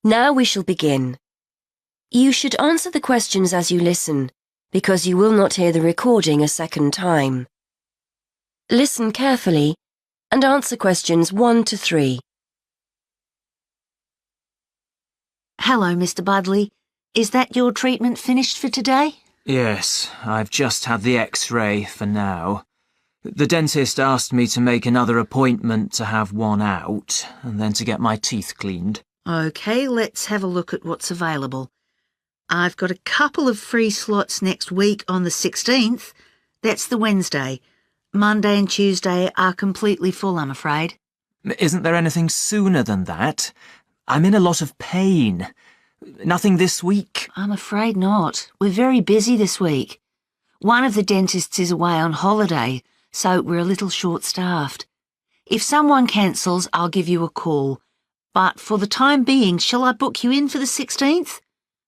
Now we shall begin. You should answer the questions as you listen, because you will not hear the recording a second time. Listen carefully and answer questions 1 to 3. Hello, Mr. Budley. Is that your treatment finished for today? Yes, I've just had the X-ray for now. The dentist asked me to make another appointment to have one out, and then to get my teeth cleaned. OK, let's have a look at what's available. I've got a couple of free slots next week on the 16th. That's the Wednesday. Monday and Tuesday are completely full, I'm afraid. Isn't there anything sooner than that? I'm in a lot of pain. Nothing this week? I'm afraid not. We're very busy this week. One of the dentists is away on holiday, so we're a little short-staffed. If someone cancels, I'll give you a call. But for the time being, shall I book you in for the 16th?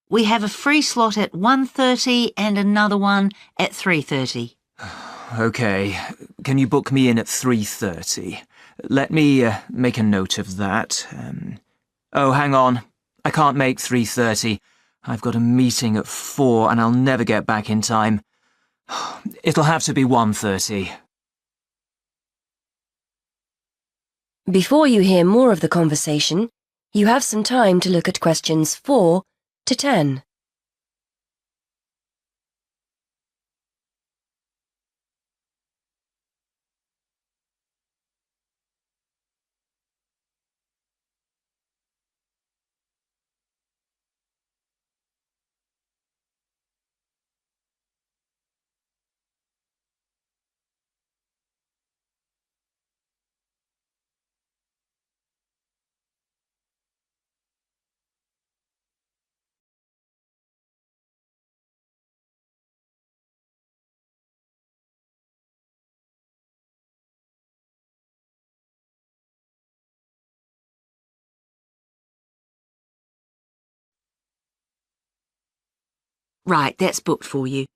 We have a free slot at 1:30 and another one at 3:30. OK. Can you book me in at 3:30? Let me make a note of that. Oh, hang on. I can't make 3:30. I've got a meeting at 4 and I'll never get back in time. It'll have to be 1:30. Before you hear more of the conversation, you have some time to look at questions 4 to 10. Right, that's booked for you.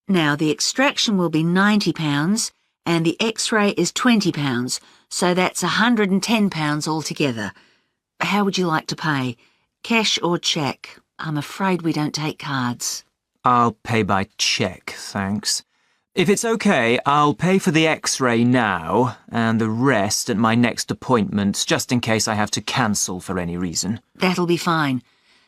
Now, the extraction will be £90 and the X-ray is £20, so that's £110 altogether. How would you like to pay? Cash or cheque? I'm afraid we don't take cards. I'll pay by cheque, thanks. If it's OK, I'll pay for the X-ray now and the rest at my next appointment, just in case I have to cancel for any reason. That'll be fine.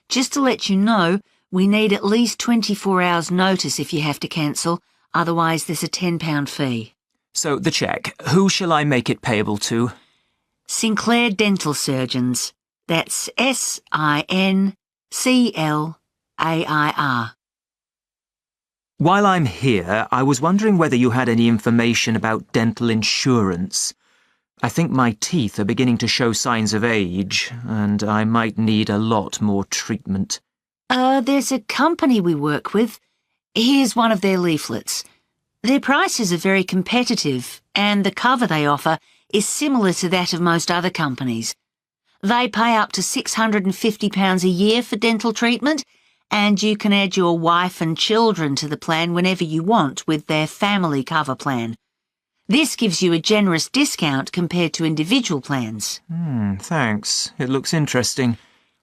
Just to let you know, we need at least 24 hours' notice if you have to cancel, otherwise there's a £10 fee. So, the cheque, who shall I make it payable to? Sinclair Dental Surgeons. That's SINCLAIR. While I'm here, I was wondering whether you had any information about dental insurance. I think my teeth are beginning to show signs of age, and I might need a lot more treatment. There's a company we work with. Here's one of their leaflets. Their prices are very competitive, and the cover they offer is similar to that of most other companies. They pay up to £650 a year for dental treatment, and you can add your wife and children to the plan whenever you want with their family cover plan. This gives you a generous discount compared to individual plans. Thanks. It looks interesting.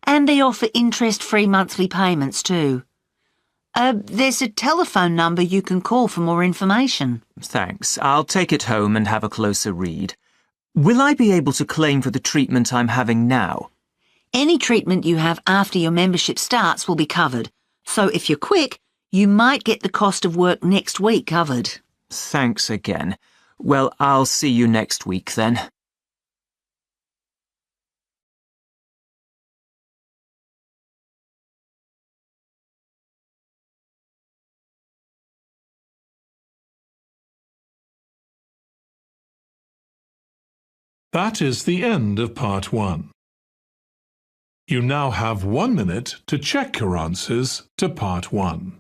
And they offer interest-free monthly payments too. There's a telephone number you can call for more information. Thanks. I'll take it home and have a closer read. Will I be able to claim for the treatment I'm having now? Any treatment you have after your membership starts will be covered. So if you're quick, you might get the cost of work next week covered. Thanks again. Well, I'll see you next week then. That is the end of part 1. You now have 1 minute to check your answers to part 1.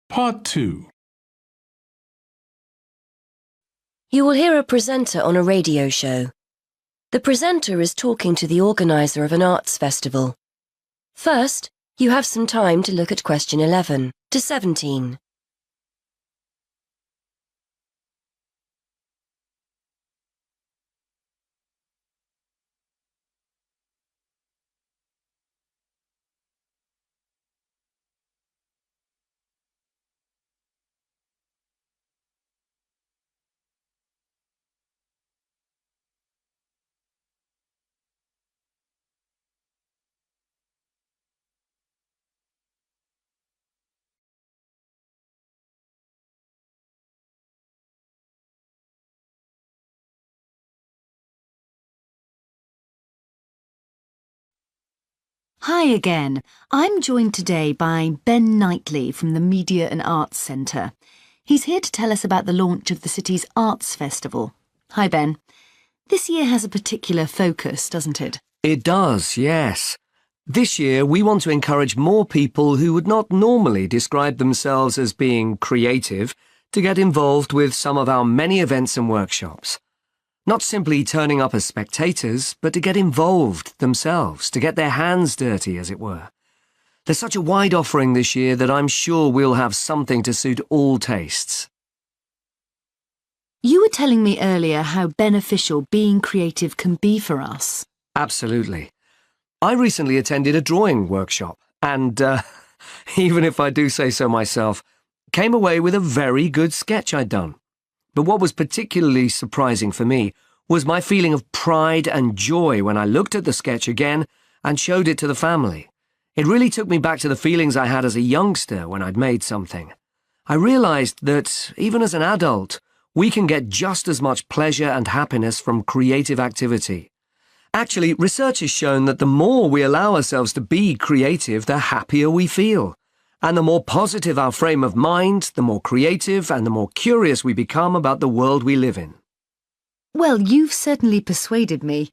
Part 2. You will hear a presenter on a radio show. The presenter is talking to the organiser of an arts festival. First, you have some time to look at question 11 to 17. Hi again. I'm joined today by Ben Knightley from the Media and Arts Centre. He's here to tell us about the launch of the city's Arts Festival. Hi, Ben. This year has a particular focus, doesn't it? It does, yes. This year we want to encourage more people who would not normally describe themselves as being creative to get involved with some of our many events and workshops. Not simply turning up as spectators, but to get involved themselves, to get their hands dirty, as it were. There's such a wide offering this year that I'm sure we'll have something to suit all tastes. You were telling me earlier how beneficial being creative can be for us. Absolutely. I recently attended a drawing workshop and, even if I do say so myself, came away with a very good sketch I'd done. But what was particularly surprising for me was my feeling of pride and joy when I looked at the sketch again and showed it to the family. It really took me back to the feelings I had as a youngster when I'd made something. I realised that, even as an adult, we can get just as much pleasure and happiness from creative activity. Actually, research has shown that the more we allow ourselves to be creative, the happier we feel. And the more positive our frame of mind, the more creative and the more curious we become about the world we live in. Well, you've certainly persuaded me.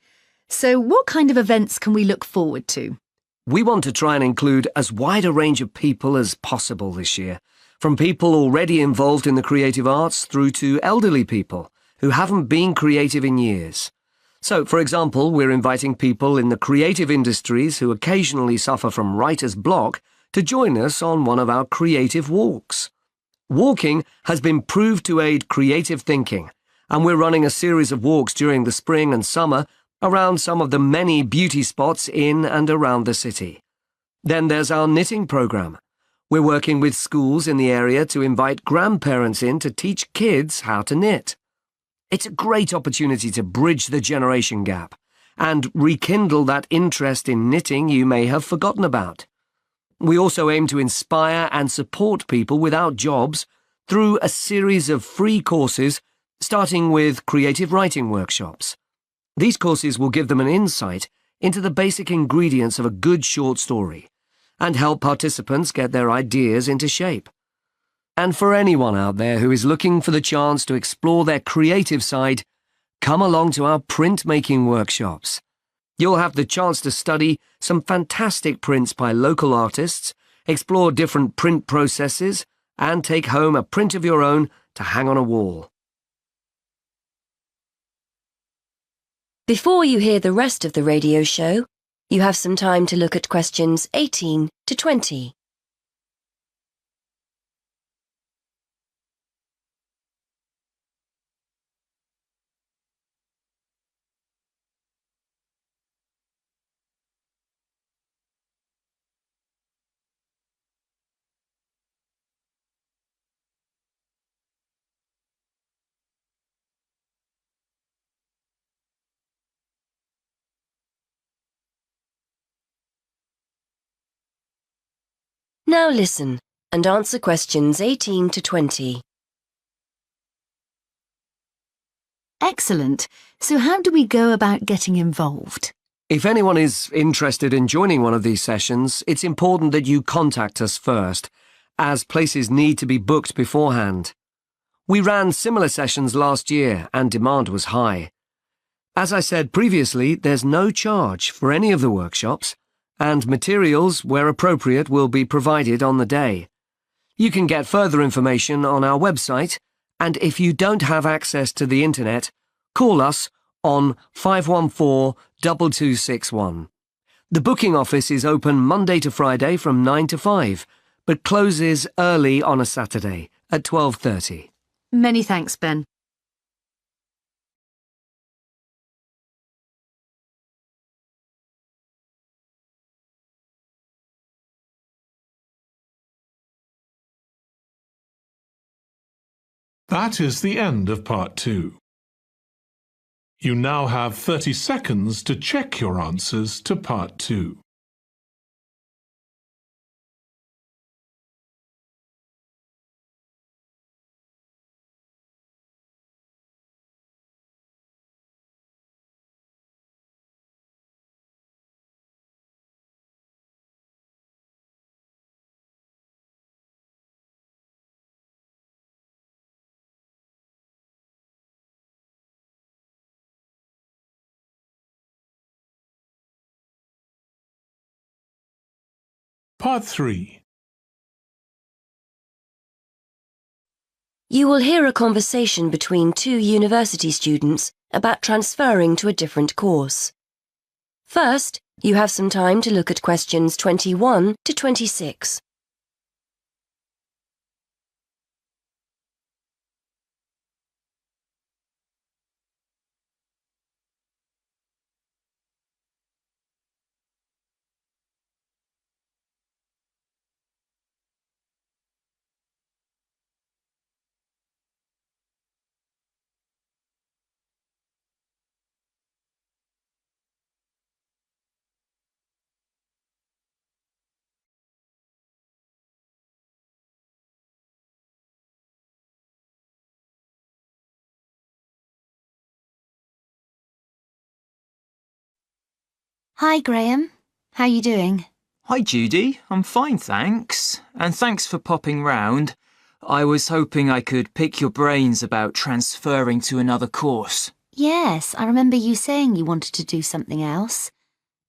So what kind of events can we look forward to? We want to try and include as wide a range of people as possible this year, from people already involved in the creative arts through to elderly people who haven't been creative in years. So, for example, we're inviting people in the creative industries who occasionally suffer from writer's block to join us on one of our creative walks. Walking has been proved to aid creative thinking, and we're running a series of walks during the spring and summer around some of the many beauty spots in and around the city. Then there's our knitting program. We're working with schools in the area to invite grandparents in to teach kids how to knit. It's a great opportunity to bridge the generation gap and rekindle that interest in knitting you may have forgotten about. We also aim to inspire and support people without jobs through a series of free courses, starting with creative writing workshops. These courses will give them an insight into the basic ingredients of a good short story and help participants get their ideas into shape. And for anyone out there who is looking for the chance to explore their creative side, come along to our printmaking workshops. You'll have the chance to study some fantastic prints by local artists, explore different print processes, and take home a print of your own to hang on a wall. Before you hear the rest of the radio show, you have some time to look at questions 18 to 20. Now listen and answer questions 18 to 20. Excellent. So how do we go about getting involved? If anyone is interested in joining one of these sessions, it's important that you contact us first, as places need to be booked beforehand. We ran similar sessions last year and demand was high. As I said previously, there's no charge for any of the workshops, and materials, where appropriate, will be provided on the day. You can get further information on our website, and if you don't have access to the internet, call us on 514-2261. The booking office is open Monday to Friday from 9 to 5, but closes early on a Saturday at 12:30. Many thanks, Ben. That is the end of part 2. You now have 30 seconds to check your answers to part 2. Part 3. You will hear a conversation between two university students about transferring to a different course. First, you have some time to look at questions 21 to 26. Hi, Graham. How you doing? Hi, Judy. I'm fine, thanks. And thanks for popping round. I was hoping I could pick your brains about transferring to another course. Yes, I remember you saying you wanted to do something else.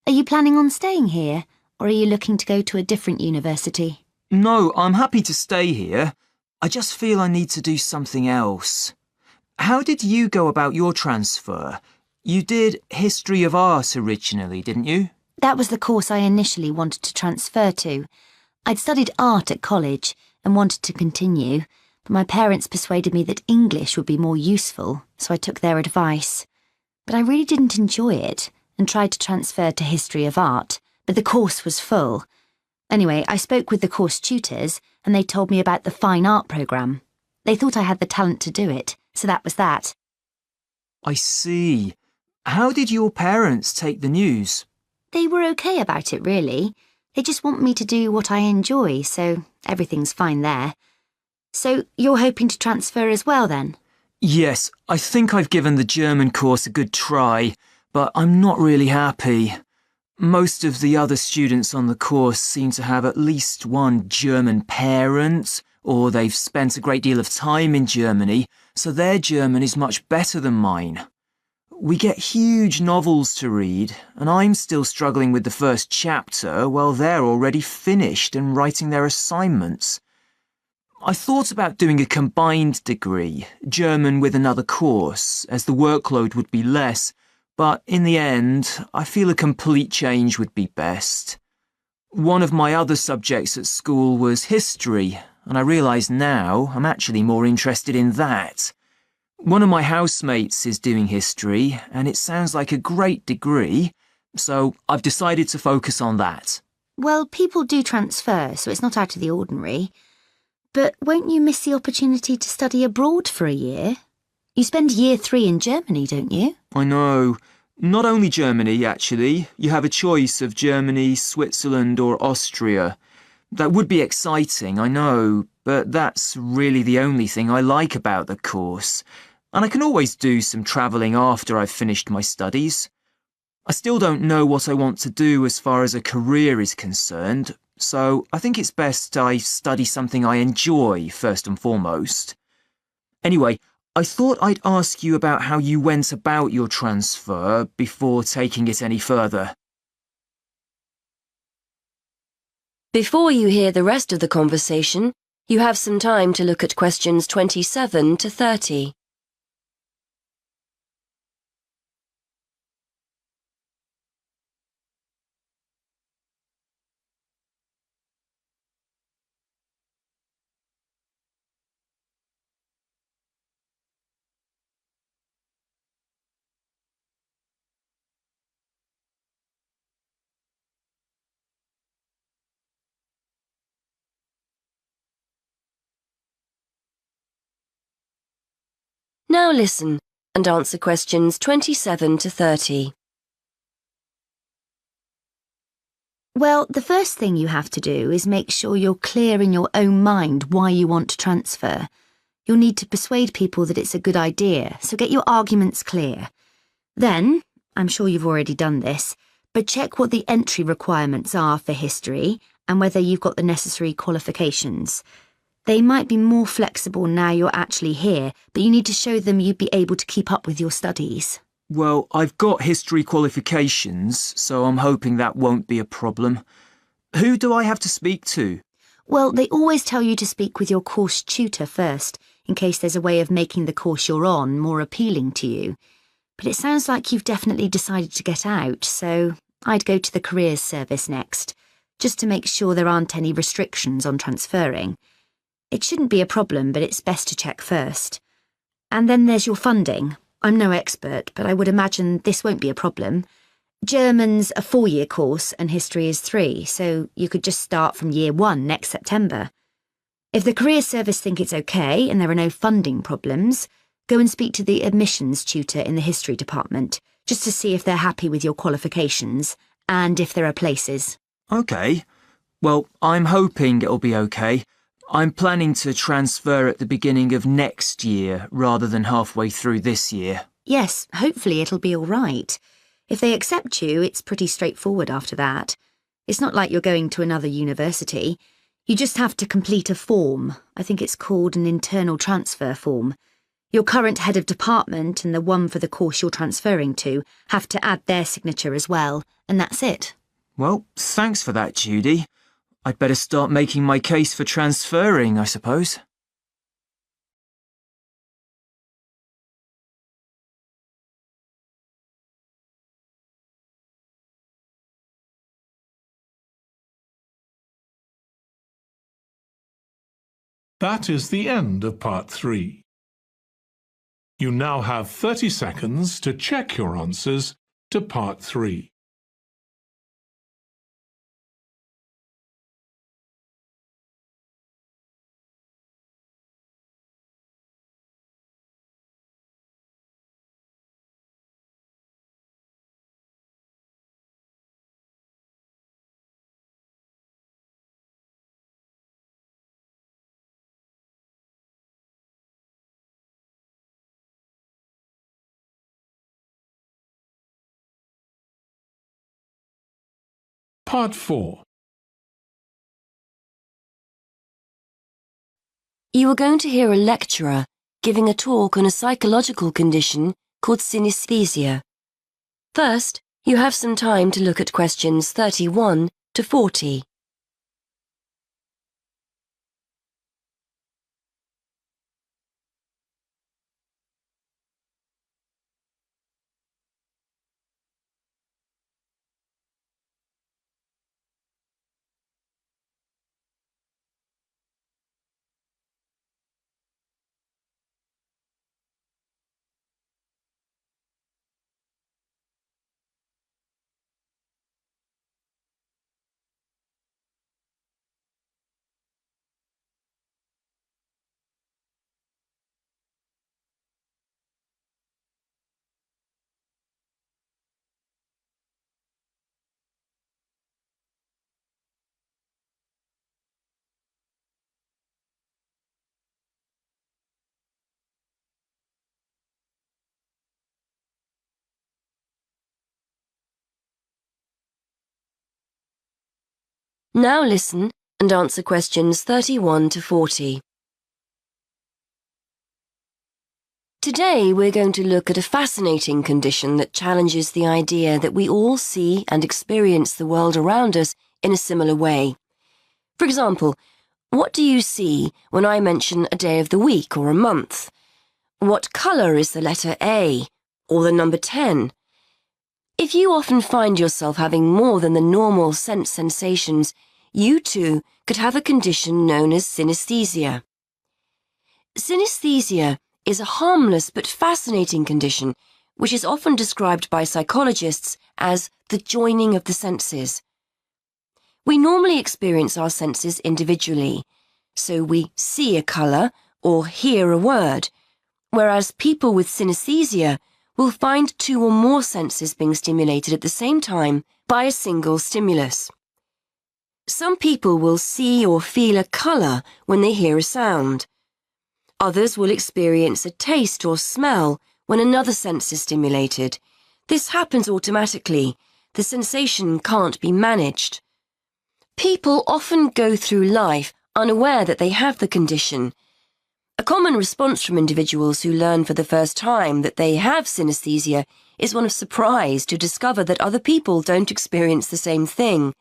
Are you planning on staying here, or are you looking to go to a different university? No, I'm happy to stay here. I just feel I need to do something else. How did you go about your transfer? You did History of Art originally, didn't you? That was the course I initially wanted to transfer to. I'd studied art at college and wanted to continue, but my parents persuaded me that English would be more useful, so I took their advice. But I really didn't enjoy it and tried to transfer to History of Art, but the course was full. Anyway, I spoke with the course tutors and they told me about the Fine Art programme. They thought I had the talent to do it, so that was that. I see. How did your parents take the news? They were okay about it, really. They just want me to do what I enjoy, so everything's fine there. So you're hoping to transfer as well, then? Yes, I think I've given the German course a good try, but I'm not really happy. Most of the other students on the course seem to have at least one German parent, or they've spent a great deal of time in Germany, so their German is much better than mine. We get huge novels to read, and I'm still struggling with the first chapter while they're already finished and writing their assignments. I thought about doing a combined degree, German with another course, as the workload would be less, but in the end, I feel a complete change would be best. One of my other subjects at school was history, and I realise now I'm actually more interested in that. One of my housemates is doing history, and it sounds like a great degree, so I've decided to focus on that. Well, people do transfer, so it's not out of the ordinary. But won't you miss the opportunity to study abroad for a year? You spend year 3 in Germany, don't you? I know. Not only Germany, actually. You have a choice of Germany, Switzerland or Austria. That would be exciting, I know, but that's really the only thing I like about the course. And I can always do some travelling after I've finished my studies. I still don't know what I want to do as far as a career is concerned, so I think it's best I study something I enjoy first and foremost. Anyway, I thought I'd ask you about how you went about your transfer before taking it any further. Before you hear the rest of the conversation, You have some time to look at questions 27 to 30. Now listen and answer questions 27 to 30. Well, the first thing you have to do is make sure you're clear in your own mind why you want to transfer. You'll need to persuade people that it's a good idea, so get your arguments clear. Then, I'm sure you've already done this, but check what the entry requirements are for history and whether you've got the necessary qualifications. They might be more flexible now you're actually here, but you need to show them you'd be able to keep up with your studies. Well, I've got history qualifications, so I'm hoping that won't be a problem. Who do I have to speak to? Well, they always tell you to speak with your course tutor first, in case there's a way of making the course you're on more appealing to you. But it sounds like you've definitely decided to get out, so I'd go to the careers service next, just to make sure there aren't any restrictions on transferring. It shouldn't be a problem, but it's best to check first. And then there's your funding. I'm no expert, but I would imagine this won't be a problem. German's a 4-year course and history is 3, so you could just start from year 1 next September. If the careers service think it's okay and there are no funding problems, go and speak to the admissions tutor in the history department, just to see if they're happy with your qualifications and if there are places. OK. Well, I'm hoping it'll be OK. I'm planning to transfer at the beginning of next year rather than halfway through this year. Yes, hopefully it'll be all right. If they accept you, it's pretty straightforward after that. It's not like you're going to another university. You just have to complete a form. I think it's called an internal transfer form. Your current head of department and the one for the course you're transferring to have to add their signature as well, and that's it. Well, thanks for that, Judy. I'd better start making my case for transferring, I suppose. That is the end of part 3. You now have 30 seconds to check your answers to part 3. Part 4. You are going to hear a lecturer giving a talk on a psychological condition called synesthesia. First, you have some time to look at questions 31 to 40. Now listen and answer questions 31 to 40. Today we're going to look at a fascinating condition that challenges the idea that we all see and experience the world around us in a similar way. For example, What do you see when I mention a day of the week or a month? What colour is the letter A or the number 10? If you often find yourself having more than the normal sense sensations, you too could have a condition known as synesthesia. Synesthesia is a harmless but fascinating condition which is often described by psychologists as the joining of the senses. We normally experience our senses individually, so we see a colour or hear a word, whereas people with synesthesia will find two or more senses being stimulated at the same time by a single stimulus. Some people will see or feel a colour when they hear a sound. Others will experience a taste or smell when another sense is stimulated. This happens automatically. The sensation can't be managed. People often go through life unaware that they have the condition. A common response from individuals who learn for the first time that they have synesthesia is one of surprise to discover that other people don't experience the same thing.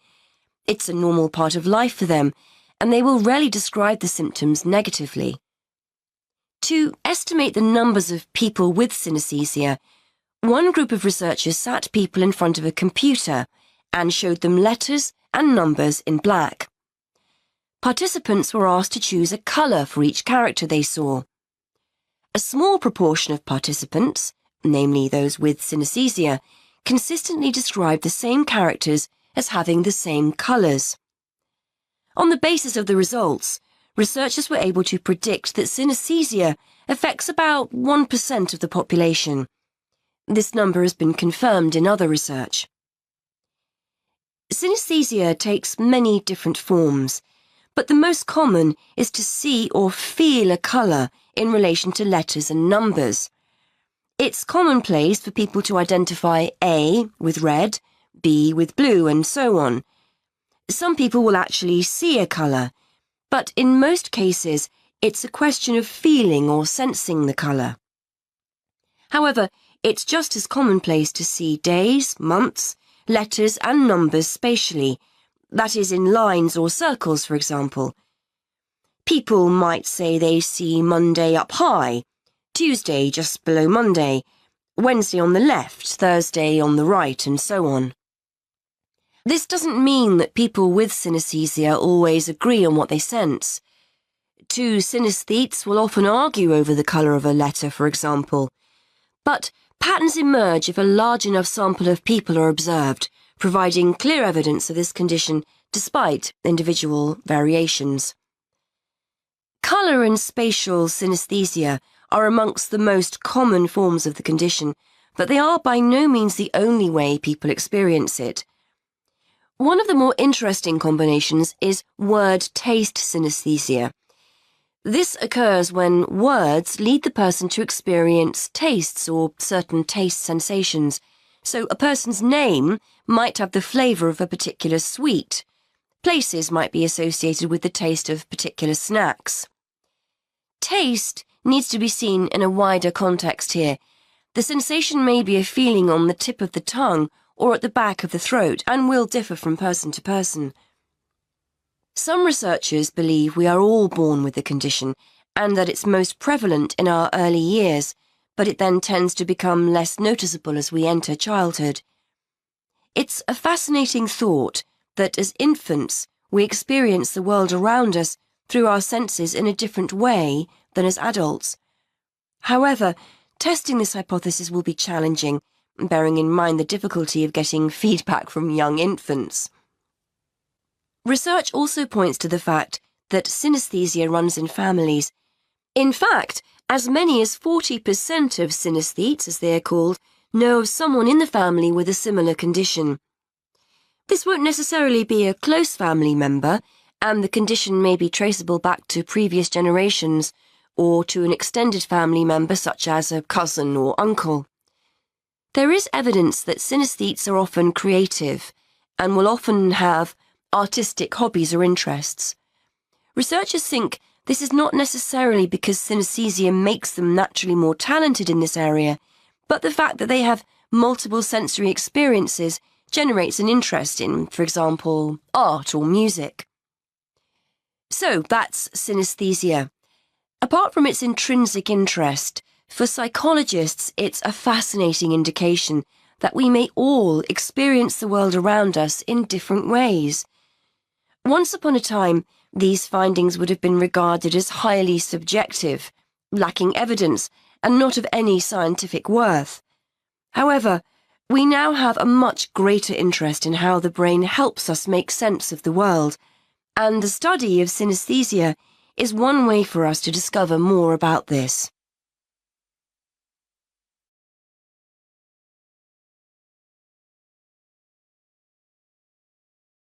It's a normal part of life for them, and they will rarely describe the symptoms negatively. To estimate the numbers of people with synesthesia, one group of researchers sat people in front of a computer and showed them letters and numbers in black. Participants were asked to choose a colour for each character they saw. A small proportion of participants, namely those with synesthesia, consistently described the same characters as having the same colours. On the basis of the results, researchers were able to predict that synesthesia affects about 1% of the population. This number has been confirmed in other research. Synesthesia takes many different forms, but the most common is to see or feel a colour in relation to letters and numbers. It's commonplace for people to identify A with red, B with blue, and so on. Some people will actually see a colour, but in most cases it's a question of feeling or sensing the colour. However, it's just as commonplace to see days, months, letters and numbers spatially, that is in lines or circles, for example. People might say they see Monday up high, Tuesday just below Monday, Wednesday on the left, Thursday on the right, and so on. This doesn't mean that people with synesthesia always agree on what they sense. Two synesthetes will often argue over the colour of a letter, for example. But patterns emerge if a large enough sample of people are observed, providing clear evidence of this condition despite individual variations. Colour and spatial synesthesia are amongst the most common forms of the condition, but they are by no means the only way people experience it. One of the more interesting combinations is word-taste synesthesia. This occurs when words lead the person to experience tastes or certain taste sensations. So a person's name might have the flavour of a particular sweet. Places might be associated with the taste of particular snacks. Taste needs to be seen in a wider context here. The sensation may be a feeling on the tip of the tongue or at the back of the throat and will differ from person to person. Some researchers believe we are all born with the condition and that it's most prevalent in our early years, but it then tends to become less noticeable as we enter childhood. It's a fascinating thought that as infants we experience the world around us through our senses in a different way than as adults. However, testing this hypothesis will be challenging, bearing in mind the difficulty of getting feedback from young infants. Research also points to the fact that synesthesia runs in families. In fact, as many as 40% of synesthetes, as they are called, know of someone in the family with a similar condition. This won't necessarily be a close family member, and the condition may be traceable back to previous generations or to an extended family member such as a cousin or uncle. There is evidence that synesthetes are often creative and will often have artistic hobbies or interests. Researchers think this is not necessarily because synesthesia makes them naturally more talented in this area, but the fact that they have multiple sensory experiences generates an interest in, for example, art or music. So that's synesthesia. Apart from its intrinsic interest, for psychologists it's a fascinating indication that we may all experience the world around us in different ways. Once upon a time, these findings would have been regarded as highly subjective, lacking evidence, and not of any scientific worth. However, we now have a much greater interest in how the brain helps us make sense of the world, and the study of synesthesia is one way for us to discover more about this.